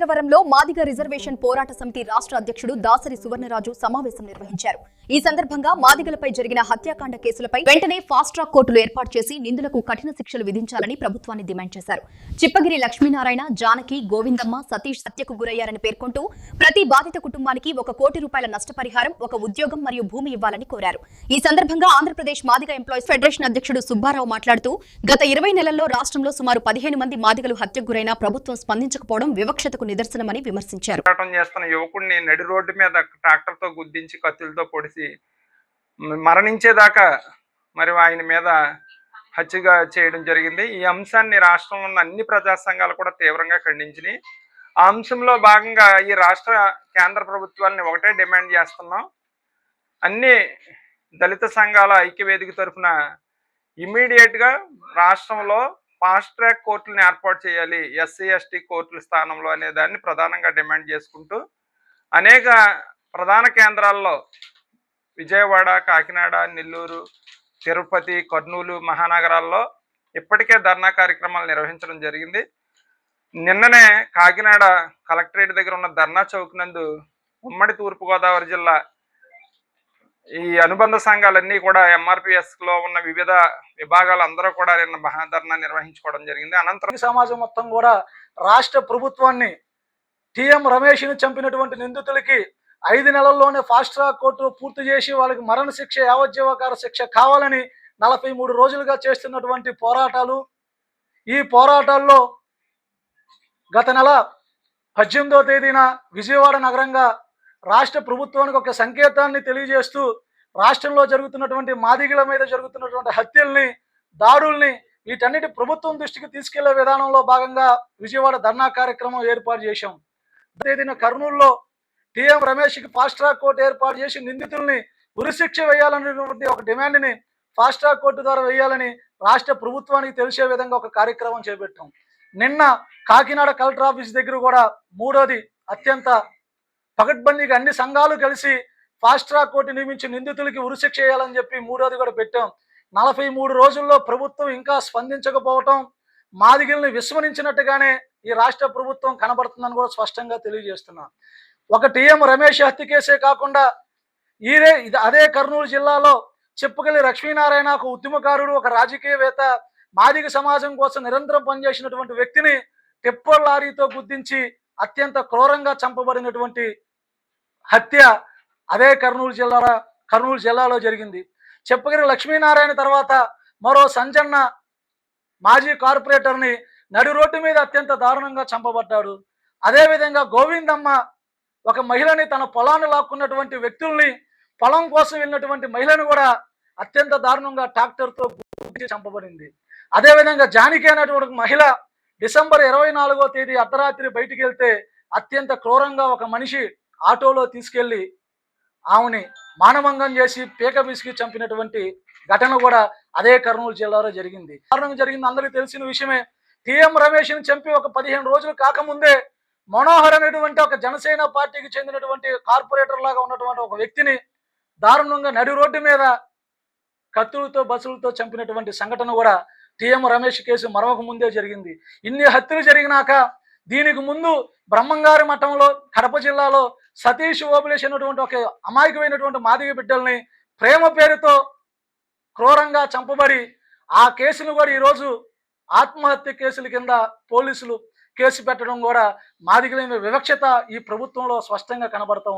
గన్నవరంలో మాదిగ రిజర్వేషన్ పోరాట సమితి రాష్ట్ర అధ్యక్షుడు దాసరి సువర్ణరాజు సమావేశం నిర్వహించారు. ఈ సందర్భంగా మాదిగలపై జరిగిన హత్యాకాండ కేసులపై వెంటనే ఫాస్ట్ ట్రాక్ కోర్టులు ఏర్పాటు చేసి నిందితులకు కఠిన శిక్షలు విధించాలని ప్రభుత్వాన్ని డిమాండ్ చేశారు. చిప్పగిరి లక్ష్మీనారాయణ, జానకి, గోవిందమ్మ, సతీష్ హత్యకు గురయ్యారని పేర్కొంటూ ప్రతి బాధిత కుటుంబానికి ₹1 కోటి నష్టపరిహారం, ఒక ఉద్యోగం మరియు భూమి ఇవ్వాలని కోరారు. ఈ సందర్భంగా ఆంధ్రప్రదేశ్ మాదిగ ఎంప్లాయీస్ ఫెడరేషన్ అధ్యక్షుడు సుబ్బారావు మాట్లాడుతూ గత 20 నెలల్లో రాష్ట్రంలో సుమారు 15 మంది మాదిగలు హత్యకు గురైనా ప్రభుత్వం స్పందించకపోవడం వివక్షతకు నిదర్శనమని విమర్శించారు. యువకుడిని నడి రోడ్డు మీద ట్రాక్టర్తో గుద్దించి కత్తులతో పొడిచి మరణించేదాకా మరి ఆయన మీద హత్యగా చేయడం జరిగింది. ఈ అంశాన్ని రాష్ట్రంలో ఉన్న అన్ని ప్రజా సంఘాలు కూడా తీవ్రంగా ఖండించినాయి. ఆ అంశంలో భాగంగా ఈ రాష్ట్ర కేంద్ర ప్రభుత్వాన్ని ఒకటే డిమాండ్ చేస్తున్నాం. అన్ని దళిత సంఘాల ఐక్యవేదిక తరఫున ఇమ్మీడియట్గా రాష్ట్రంలో ఫాస్ట్ ట్రాక్ కోర్టులను ఏర్పాటు చేయాలి, ఎస్సీ ఎస్టీ కోర్టుల స్థానంలో అనే దాన్ని ప్రధానంగా డిమాండ్ చేసుకుంటూ అనేక ప్రధాన కేంద్రాల్లో విజయవాడ, కాకినాడ, నెల్లూరు, తిరుపతి, కర్నూలు మహానగరాల్లో ఇప్పటికే ధర్నా కార్యక్రమాలు నిర్వహించడం జరిగింది. నిన్ననే కాకినాడ కలెక్టరేట్ దగ్గర ఉన్న ధర్నా చౌక్ నందు ఉమ్మడి తూర్పుగోదావరి జిల్లా ఈ అనుబంధ సంఘాలన్నీ కూడా ఎంఆర్పిఎస్లో ఉన్న వివిధ విభాగాలు అందరూ కూడా నిన్న మహాధర్నా నిర్వహించుకోవడం జరిగింది. అనంతరం సమాజం మొత్తం కూడా రాష్ట్ర ప్రభుత్వాన్ని టిఎం రమేష్ని చంపినటువంటి నిందితులకి 5 నెలల్లోనే ఫాస్ట్ ట్రాక్ కోర్టు పూర్తి చేసి వాళ్ళకి మరణ శిక్ష, యావజ్జీవకార శిక్ష కావాలని 43 రోజులుగా చేస్తున్నటువంటి పోరాటాలు. ఈ పోరాటాల్లో గత నెల 18వ తేదీన విజయవాడ నగరంగా రాష్ట్ర ప్రభుత్వానికి ఒక సంకేతాన్ని తెలియజేస్తూ రాష్ట్రంలో జరుగుతున్నటువంటి మాదిగల మీద జరుగుతున్నటువంటి హత్యల్ని, దాడుల్ని వీటన్నిటి ప్రభుత్వం దృష్టికి తీసుకెళ్లే విధానంలో భాగంగా విజయవాడ ధర్నా కార్యక్రమం ఏర్పాటు చేశాం. తేదీన కర్నూలులో టిఎం రమేష్కి ఫాస్ట్ ట్రాక్ కోర్టు ఏర్పాటు చేసి నిందితుల్ని ఉరిశిక్ష వేయాలనేటువంటి ఒక డిమాండ్ని ఫాస్ట్ ట్రాక్ కోర్టు ద్వారా వేయాలని రాష్ట్ర ప్రభుత్వానికి తెలిసే విధంగా ఒక కార్యక్రమం చేపట్టాం. నిన్న కాకినాడ కలెక్టర్ ఆఫీస్ దగ్గర కూడా మూడోది అత్యంత పకడ్బందీగా అన్ని సంఘాలు కలిసి ఫాస్ట్ ట్రాక్ కోర్టు నియమించి నిందితులకి ఉరిశిక్ష చేయాలని చెప్పి మూడోది కూడా పెట్టాం. 43 రోజుల్లో ప్రభుత్వం ఇంకా స్పందించకపోవటం, మాదిగల్ని విస్మరించినట్టుగానే ఈ రాష్ట్ర ప్రభుత్వం కనబడుతుందని కూడా స్పష్టంగా తెలియజేస్తున్నా. ఒక టిఎం రమేష్ హత్య కేసే కాకుండా అదే కర్నూలు జిల్లాలో చిప్పగిరి లక్ష్మీనారాయణ, ఒక ఉద్యమకారుడు, ఒక రాజకీయవేత్త, మాదిగ సమాజం కోసం నిరంతరం పనిచేసినటువంటి వ్యక్తిని టిప్పర్ లారీతో గుద్దించి అత్యంత క్రూరంగా చంపబడినటువంటి హత్య అదే కర్నూలు జిల్లాలో జరిగింది. చిప్పగిరి లక్ష్మీనారాయణ తర్వాత మరో సంజన్న మాజీ కార్పొరేటర్ని నడి రోడ్డు మీద అత్యంత దారుణంగా చంపబడ్డాడు. అదేవిధంగా గోవిందమ్మ, ఒక మహిళని, తన పొలాన్ని లాక్కున్నటువంటి వ్యక్తుల్ని, పొలం కోసం వెళ్ళినటువంటి మహిళను కూడా అత్యంత దారుణంగా ట్రాక్టర్తో చంపబడింది. అదేవిధంగా జానకి అనేటువంటి మహిళ డిసెంబర్ 24వ తేదీ అర్ధరాత్రి బయటికి వెళ్తే అత్యంత క్రూరంగా ఒక మనిషి ఆటోలో తీసుకెళ్లి ఆమెని మానభంగం చేసి పీక విసిగి చంపినటువంటి ఘటన కూడా అదే కర్నూలు జిల్లాలో జరిగింది. కారణం జరిగింది అందరికీ తెలిసిన విషయమే. టిఎం రమేష్ని చంపి ఒక 15 రోజులు కాకముందే మనోహర్ అనేటువంటి ఒక జనసేన పార్టీకి చెందినటువంటి కార్పొరేటర్ లాగా ఉన్నటువంటి ఒక వ్యక్తిని దారుణంగా నడి రోడ్డు మీద కత్తులతో, బస్సులతో చంపినటువంటి సంఘటన కూడా టిఎం రమేష్ కేసు మరొక ముందే జరిగింది. ఇన్ని హత్యలు జరిగినాక దీనికి ముందు బ్రహ్మంగారి మఠంలో కడప జిల్లాలో సతీష్ ఓబులేష్ అనేటువంటి ఒక అమాయకమైనటువంటి మాదిగ బిడ్డల్ని ప్రేమ పేరుతో క్రూరంగా చంపబడి ఆ కేసును కూడా ఈరోజు ఆత్మహత్య కేసుల కింద పోలీసులు కేసు పెట్టడం కూడా మాదిగల వివక్షత ఈ ప్రభుత్వంలో స్పష్టంగా కనబడుతూ ఉంది.